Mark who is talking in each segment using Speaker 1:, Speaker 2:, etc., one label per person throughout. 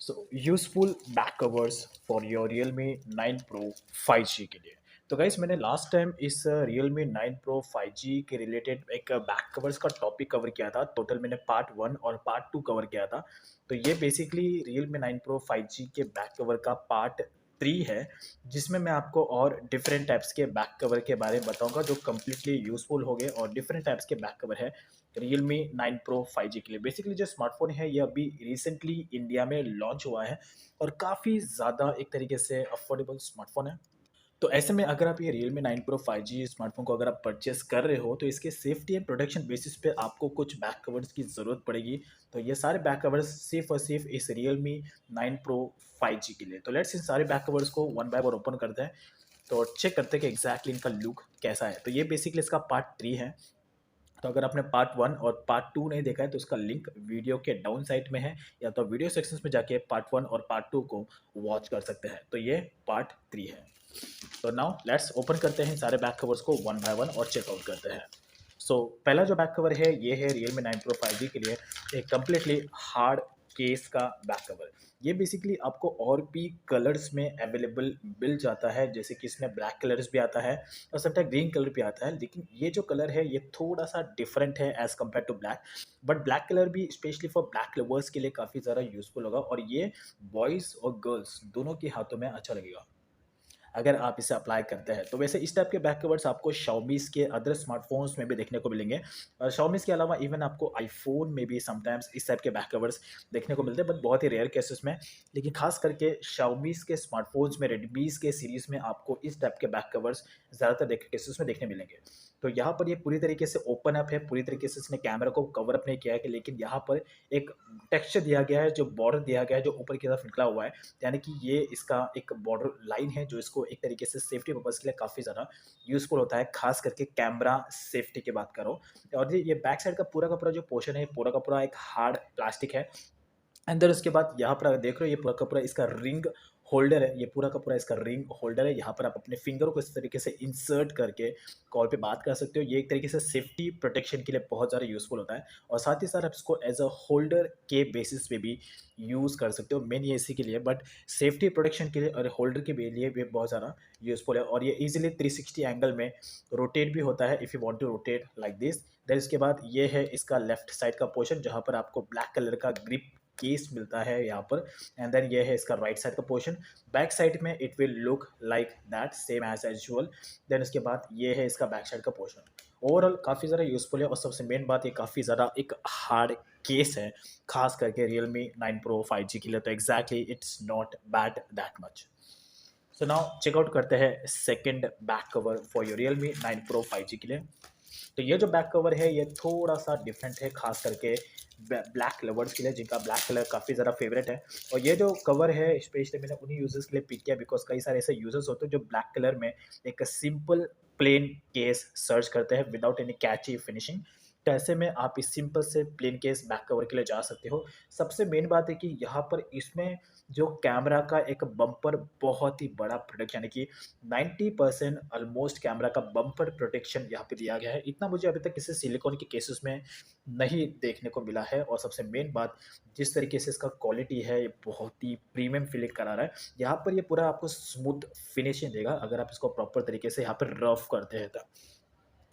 Speaker 1: So useful back covers for your Realme 9 Pro 5G के लिए। तो गाइस मैंने लास्ट टाइम इस Realme 9 Pro 5G के रिलेटेड एक बैक कवर्स का टॉपिक कवर किया था। टोटल मैंने पार्ट 1 और पार्ट 2 कवर किया था। तो ये बेसिकली Realme 9 Pro 5G के बैक कवर का पार्ट 3 है, जिसमें मैं आपको और डिफरेंट टाइप्स के बैक कवर के बारे में बताऊंगा जो कम्प्लीटली यूज़फुल हो गए और डिफरेंट टाइप्स के बैक कवर है Realme 9 Pro 5G के लिए। बेसिकली जो स्मार्टफ़ोन है ये अभी रिसेंटली इंडिया में लॉन्च हुआ है और काफ़ी ज़्यादा एक तरीके से अफोर्डेबल स्मार्टफ़ोन है। तो ऐसे में अगर आप ये Realme 9 Pro 5G स्मार्टफ़ोन को अगर आप परचेज़ कर रहे हो, तो इसके सेफ्टी एंड प्रोटेक्शन बेसिस पे आपको कुछ बैक कवर्स की ज़रूरत पड़ेगी। तो ये सारे बैक कवर्स सिर्फ़ और सिर्फ़ इस Realme 9 Pro 5G के लिए। तो लेट्स इन सारे बैक कवर्स को वन बाय वन ओपन करते हैं, तो चेक करते हैं कि एग्ज़ैक्टली इनका लुक कैसा है। तो ये बेसिकली इसका पार्ट 3 है। तो अगर आपने पार्ट 1 और पार्ट 2 नहीं देखा है तो उसका लिंक वीडियो के डाउन साइड में है, या तो वीडियो सेक्शंस में जाके पार्ट 1 और पार्ट 2 को वॉच कर सकते हैं। तो ये पार्ट 3 है। तो नाउ लेट्स ओपन करते हैं सारे बैक कवर्स को वन बाय वन और चेकआउट करते हैं। सो पहला जो बैक कवर है ये है Realme 9 Pro 5G के लिए एक कम्प्लीटली हार्ड केस का बैक कवर। ये बेसिकली आपको और भी कलर्स में अवेलेबल मिल जाता है, जैसे कि इसमें ब्लैक कलर्स भी आता है और समटाइम ग्रीन कलर भी आता है, लेकिन ये जो कलर है ये थोड़ा सा डिफरेंट है as compare to black. But black colour भी स्पेशली फॉर ब्लैक लवर्स के लिए काफ़ी ज़्यादा यूज़फुल होगा और ये बॉयज़ और गर्ल्स दोनों के हाथों में अच्छा लगेगा अगर आप इसे अप्लाई करते हैं। तो वैसे इस टाइप के बैक कवर्स आपको Xiaomi's के अदर स्मार्टफ़ोन्स में भी देखने को मिलेंगे। और Xiaomi's के अलावा इवन आपको आईफ़ोन में भी समटाइम्स इस टाइप के बैक कवर्स देखने को मिलते हैं, बट बहुत ही रेयर केसेस में। लेकिन ख़ास करके Xiaomi's के स्मार्टफ़ोन्स में, Redmi's के सीरीज़ में आपको इस टाइप के बैक कवर्स ज़्यादातर केसेस में देखने मिलेंगे। तो यहाँ पर ये पूरी तरीके से ओपन अप है, पूरी तरीके से इसने कैमरा को कवर अप नहीं किया है, कि लेकिन यहाँ पर एक टेक्सचर दिया गया है, जो बॉर्डर दिया गया है, जो ऊपर की तरफ निकला हुआ है। यानी कि ये इसका एक बॉर्डर लाइन है जो इसको एक तरीके से सेफ्टी पर्पज़ के लिए काफ़ी ज़्यादा यूज़फुल होता है, ख़ास करके कैमरा सेफ्टी की बात करो। और ये बैक साइड का पूरा जो पोर्शन है, पूरा का पूरा एक हार्ड प्लास्टिक है। अंदर उसके बाद यहाँ पर अगर देख रहे हो, ये पूरा का पूरा इसका रिंग होल्डर है, ये पूरा का पूरा इसका रिंग होल्डर है। यहाँ पर आप अपने फिंगर को इस तरीके से इंसर्ट करके कॉल पे बात कर सकते हो। ये एक तरीके से सेफ्टी प्रोटेक्शन के लिए बहुत ज़्यादा यूज़फुल होता है और साथ ही साथ आप इसको एज अ होल्डर के बेसिस पे भी यूज़ कर सकते हो। मेन ये इसी के लिए, बट सेफ्टी प्रोटेक्शन के लिए और होल्डर के लिए भी बहुत ज़्यादा यूज़फुल है। और ये ईजिली 360 एंगल में रोटेट भी होता है, if you want to rotate like this. Then इसके बाद ये है इसका लेफ्ट साइड का पोर्शन, जहाँ पर आपको ब्लैक कलर का ग्रिप केस मिलता है यहाँ पर। एंड देन ये है इसका राइट साइड का पोर्शन। बैक साइड में it will look like that same as usual. Then उसके बाद ये है इसका बैक साइड का पोर्शन। ओवरऑल काफ़ी ज़्यादा यूज़फुल है और सबसे मेन बात, ये काफ़ी ज़्यादा एक हार्ड केस है, खास करके Realme 9 Pro 5G के लिए। तो exactly it's not bad that much. So now check out करते हैं second back cover for your Realme 9 Pro 5G के लिए। तो ये जो बैक कवर है ये थोड़ा सा डिफरेंट है, खास करके ब्लैक लवर्स के लिए, जिनका ब्लैक कलर काफ़ी ज़्यादा फेवरेट है। और ये जो कवर है स्पेशली मैंने उन्हीं यूजर्स के लिए पिक किया, बिकॉज कई सारे ऐसे यूजर्स होते हैं जो ब्लैक कलर में एक सिंपल प्लेन केस सर्च करते हैं विदाउट एनी कैची फिनिशिंग। तो ऐसे में आप इस सिंपल से प्लेन केस बैक कवर के लिए जा सकते हो। सबसे मेन बात है कि यहाँ पर इसमें जो कैमरा का एक बम्पर बहुत ही बड़ा प्रोडक्ट, यानी कि 90% ऑलमोस्ट कैमरा का बम्पर प्रोटेक्शन यहाँ पे दिया गया है। इतना मुझे अभी तक किसी सिलिकॉन के केसेस में नहीं देखने को मिला है। और सबसे मेन बात, जिस तरीके से इसका क्वालिटी है ये बहुत ही प्रीमियम फीलिंग करा रहा है। यहाँ पर ये पूरा आपको स्मूथ फिनिशिंग देगा अगर आप इसको प्रॉपर तरीके से यहाँ पर रफ करते हैं तब।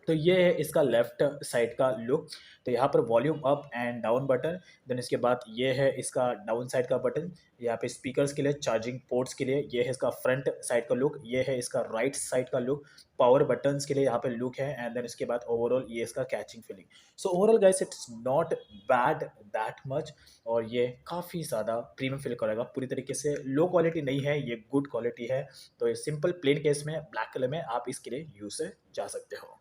Speaker 1: तो ये है इसका लेफ्ट साइड का लुक। तो यहाँ पर volume up and down button. Then इसके बाद ये है इसका डाउन साइड का बटन, यहाँ पे स्पीकर्स के लिए, चार्जिंग पोर्ट्स के लिए। ये है इसका फ्रंट साइड का लुक। ये है इसका राइट साइड का लुक, पावर बटन्स के लिए यहाँ पे लुक है। एंड देन इसके बाद ओवरऑल ये इसका catching feeling. So overall guys it's not bad that much, और ये काफ़ी ज़्यादा प्रीमियम फील करेगा। पूरी तरीके से लो क्वालिटी नहीं है, ये गुड क्वालिटी है। तो ये सिंपल प्लेन केस में ब्लैक कलर में आप इसके लिए यूज से जा सकते हो।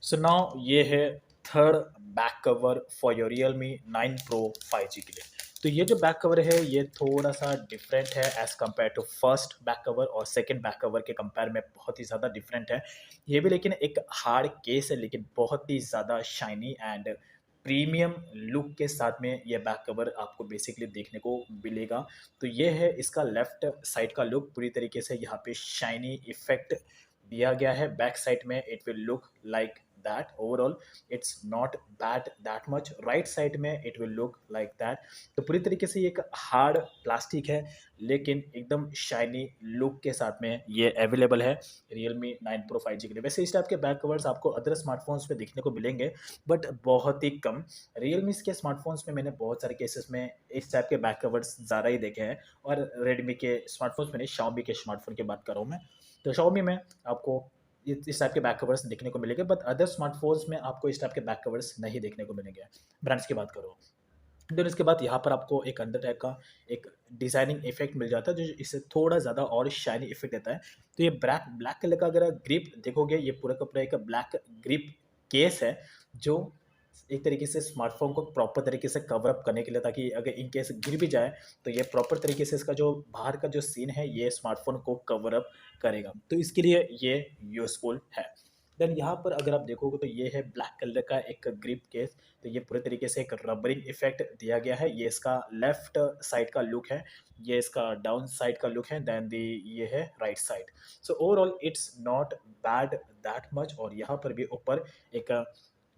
Speaker 1: सो नाउ ये है third back cover for your Realme 9 Pro 5G के लिए। तो ये जो बैक कवर है ये थोड़ा सा डिफरेंट है as compare to first back cover, और सेकंड बैक कवर के कंपेयर में बहुत ही ज़्यादा डिफरेंट है। ये भी लेकिन एक हार्ड केस है, लेकिन बहुत ही ज़्यादा शाइनी एंड प्रीमियम लुक के साथ में ये बैक कवर आपको बेसिकली देखने को मिलेगा। तो ये है इसका लेफ्ट साइड का लुक। पूरी तरीके से यहाँ पे शाइनी इफेक्ट दिया गया है। बैक साइड में it will look like that overall it's not bad that much. Right side में it will look like that. तो पूरी तरीके से ये एक हार्ड प्लास्टिक है लेकिन एकदम शाइनी लुक के साथ में ये अवेलेबल है Realme 9 Pro 5G के लिए। वैसे इस टाइप के बैक कवर्स आपको अदर स्मार्टफोन्स पे देखने को मिलेंगे बट बहुत ही कम। Realme के स्मार्टफोन्स में मैंने बहुत सारे केसेस में इस टाइप के बैक कवर्स ज़्यादा ही देखे हैं और Redmi के स्मार्टफोन्स में नहीं, Xiaomi के स्मार्टफोन की बात कर रहा हूँ मैं। तो Xiaomi में आपको इस टाइप के बैक कवर्स देखने को मिलेंगे बट अदर स्मार्टफोन्स में आपको इस टाइप के बैक कवर्स नहीं देखने को मिलेंगे। ब्रांड्स की बात करो देन उसके बाद यहाँ पर आपको एक अंदर टाइप का एक डिजाइनिंग इफेक्ट मिल जाता है जो इससे थोड़ा ज़्यादा और शाइनी इफेक्ट देता है। तो ये ब्लैक ब्लैक कलर का अगर ग्रिप देखोगे ये पूरा का पूरा एक ब्लैक ग्रिप केस है जो एक तरीके से स्मार्टफोन को प्रॉपर तरीके से कवर अप करने के लिए, ताकि अगर इन केस गिर भी जाए तो ये प्रॉपर तरीके से इसका जो बाहर का जो सीन है ये स्मार्टफोन को कवर अप करेगा, तो इसके लिए ये यूजफुल है। देन यहाँ पर अगर आप देखोगे तो ये है ब्लैक कलर का एक ग्रिप केस। तो ये पूरे तरीके से एक रबरिंग इफेक्ट दिया गया है। ये इसका लेफ्ट साइड का लुक है, ये इसका डाउन साइड का लुक है, देन दी ये है right side. So overall it's not bad that much. और यहाँ पर भी ऊपर एक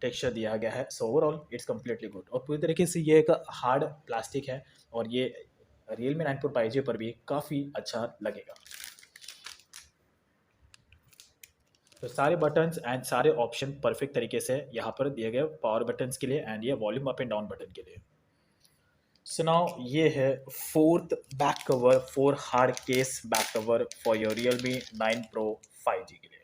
Speaker 1: टेक्सचर दिया गया है। So overall it's completely good और पूरी तरीके से ये एक हार्ड प्लास्टिक है और ये Realme 9 Pro 5G पर भी काफ़ी अच्छा लगेगा। तो सारे बटन्स एंड सारे ऑप्शन परफेक्ट तरीके से यहाँ पर दिए गए पावर बटन्स के लिए एंड ये volume up and down button के लिए। सो नाउ ये है fourth back cover, four hard case back cover for your Realme 9 Pro 5G के लिए।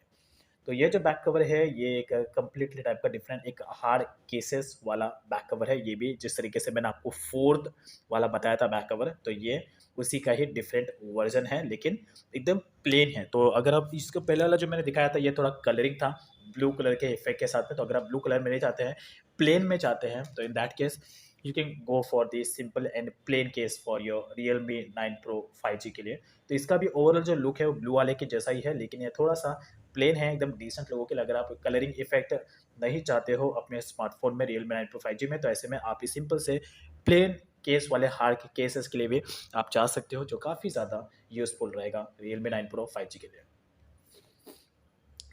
Speaker 1: तो ये जो बैक कवर है ये एक कम्प्लीटली टाइप का डिफरेंट एक हार्ड केसेस वाला बैक कवर है। ये भी जिस तरीके से मैंने आपको फोर्थ वाला बताया था बैक कवर, तो ये उसी का ही डिफरेंट वर्जन है लेकिन एकदम प्लेन है। तो अगर आप इसका पहले वाला जो मैंने दिखाया था ये थोड़ा कलरिंग था ब्लू कलर के इफेक्ट के साथ में, तो अगर आप ब्लू कलर में नहीं चाहते हैं, प्लेन में चाहते हैं, तो in that case you can go for the simple and plain case for your Realme 9 Pro 5G के लिए। तो इसका भी ओवरऑल जो लुक है वो ब्लू वाले के जैसा ही है लेकिन ये थोड़ा सा प्लेन है, एकदम डिसेंट लोगों के लिए। अगर आप कलरिंग इफेक्ट नहीं चाहते हो अपने स्मार्टफोन में Realme 9 Pro 5G में, तो ऐसे में आप ही सिंपल से प्लेन केस वाले हार्ड के केसेस के लिए भी आप चाह सकते हो, जो काफ़ी ज़्यादा यूजफुल रहेगा Realme 9 Pro 5G के लिए।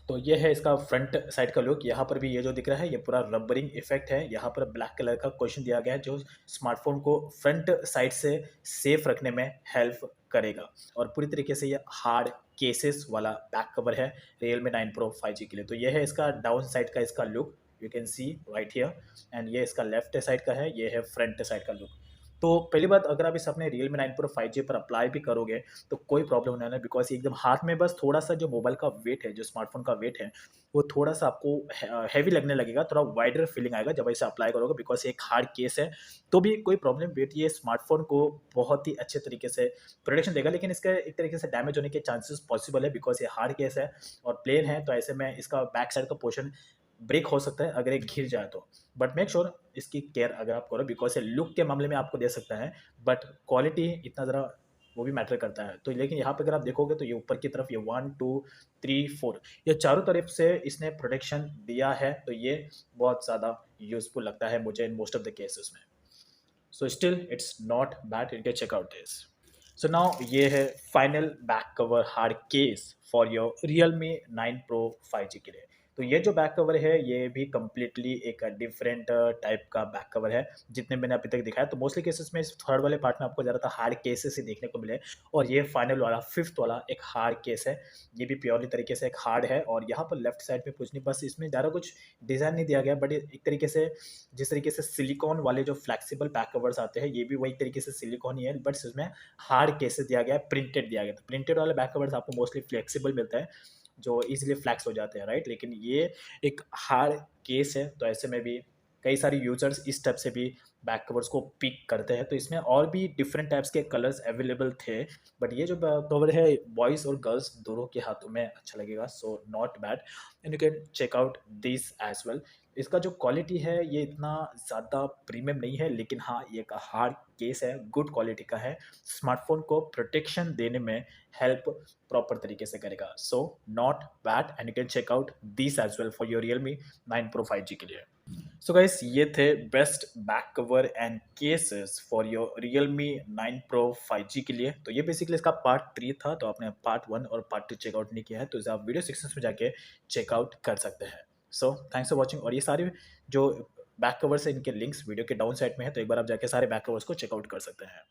Speaker 1: तो ये है इसका फ्रंट साइड का लुक। यहाँ पर भी ये जो दिख रहा है ये पूरा रबरिंग इफेक्ट है। यहाँ पर ब्लैक कलर का क्वेश्चन दिया गया है जो स्मार्टफोन को फ्रंट साइड से सेफ रखने में हेल्प करेगा। और पूरी तरीके से ये हार्ड केसेस वाला बैक कवर है Realme 9 Pro 5G के लिए। तो ये है इसका डाउन साइड का इसका look, you can see right here. And ये इसका लेफ्ट साइड का है, ये है फ्रंट साइड का लुक। तो पहली बात, अगर आप इस अपने Realme 9 Pro 5G पर अप्लाई भी करोगे तो कोई प्रॉब्लम नहीं है, बिकॉज एकदम हाथ में बस थोड़ा सा जो मोबाइल का वेट है, जो स्मार्टफोन का वेट है, वो थोड़ा सा आपको हैवी लगने लगेगा, थोड़ा वाइडर फीलिंग आएगा जब इसे अप्लाई करोगे, बिकॉज एक हार्ड केस है। तो भी कोई प्रॉब्लम, वेट ये स्मार्टफोन को बहुत ही अच्छे तरीके से प्रोटेक्शन देगा, लेकिन इसका एक तरीके से डैमेज होने के चांसेस पॉसिबल है बिकॉज ये हार्ड केस है और प्लेन है। तो ऐसे में इसका बैक साइड का पोर्शन ब्रेक हो सकता है अगर एक गिर जाए तो। बट मेक श्योर इसकी केयर अगर आप करो, बिकॉज ये लुक के मामले में आपको दे सकता है बट क्वालिटी इतना ज़रा वो भी मैटर करता है। तो लेकिन यहाँ पे अगर आप देखोगे तो ये ऊपर की तरफ ये 1 2 3 4 ये चारों तरफ से इसने प्रोटेक्शन दिया है, तो ये बहुत ज़्यादा यूजफुल लगता है मुझे in most of the cases में। So still it's not bad, you can check out this. So now ये है final back cover hard case for your Realme 9 Pro 5G के लिए। तो ये जो बैक कवर है ये भी कम्प्लीटली एक डिफरेंट टाइप का बैक कवर है जितने मैंने अभी तक दिखाया। तो मोस्टली केसेस में इस थर्ड वाले पार्ट में आपको ज़्यादातर हार्ड केसेस ही देखने को मिले और ये फाइनल वाला फिफ्थ वाला एक हार्ड केस है। ये भी प्योरली तरीके से एक हार्ड है और यहाँ पर लेफ्ट साइड में कुछ नहीं, बस इसमें ज़्यादा कुछ डिज़ाइन नहीं दिया गया, बट एक तरीके से जिस तरीके से सिलिकॉन वाले जो फ्लेक्सिबल बैक कवर्स आते हैं ये भी वही तरीके से सिलिकॉन ही है, बट इसमें हार्ड केसेस दिया गया है, प्रिंटेड दिया गया। तो प्रिंटेड वाले बैक कवर्स आपको मोस्टली फ्लेक्सिबल मिलता है जो इजीली फ्लैक्स हो जाते हैं, राइट। लेकिन ये एक हार्ड केस है, तो ऐसे में भी कई सारे यूजर्स इस टाइप से भी बैक कवर्स को पिक करते हैं। तो इसमें और भी डिफरेंट टाइप्स के कलर्स अवेलेबल थे, बट ये जो कवर है बॉयज़ और गर्ल्स दोनों के हाथों में अच्छा लगेगा। So not bad and you can check out this as well. इसका जो क्वालिटी है ये इतना ज़्यादा प्रीमियम नहीं है, लेकिन हाँ ये एक हार्ड केस है, गुड क्वालिटी का है, स्मार्टफोन को प्रोटेक्शन देने में हेल्प प्रॉपर तरीके से करेगा। So not bad and you can check out this as well for your Realme 9 Pro 5G के लिए। सो गाइस ये थे best back cover and cases for your Realme 9 Pro 5G के लिए। तो ये बेसिकली इसका पार्ट 3 था, तो आपने पार्ट 1 और पार्ट 2 चेकआउट नहीं किया है तो इसे आप वीडियो सेक्शन में जाके चेकआउट कर सकते हैं। So thanks for watching. और ये सारे जो बैक कवर्स है इनके लिंक्स वीडियो के डाउन साइड में है, तो एक बार आप जाके सारे बैक कवर्स को चेकआउट कर सकते हैं।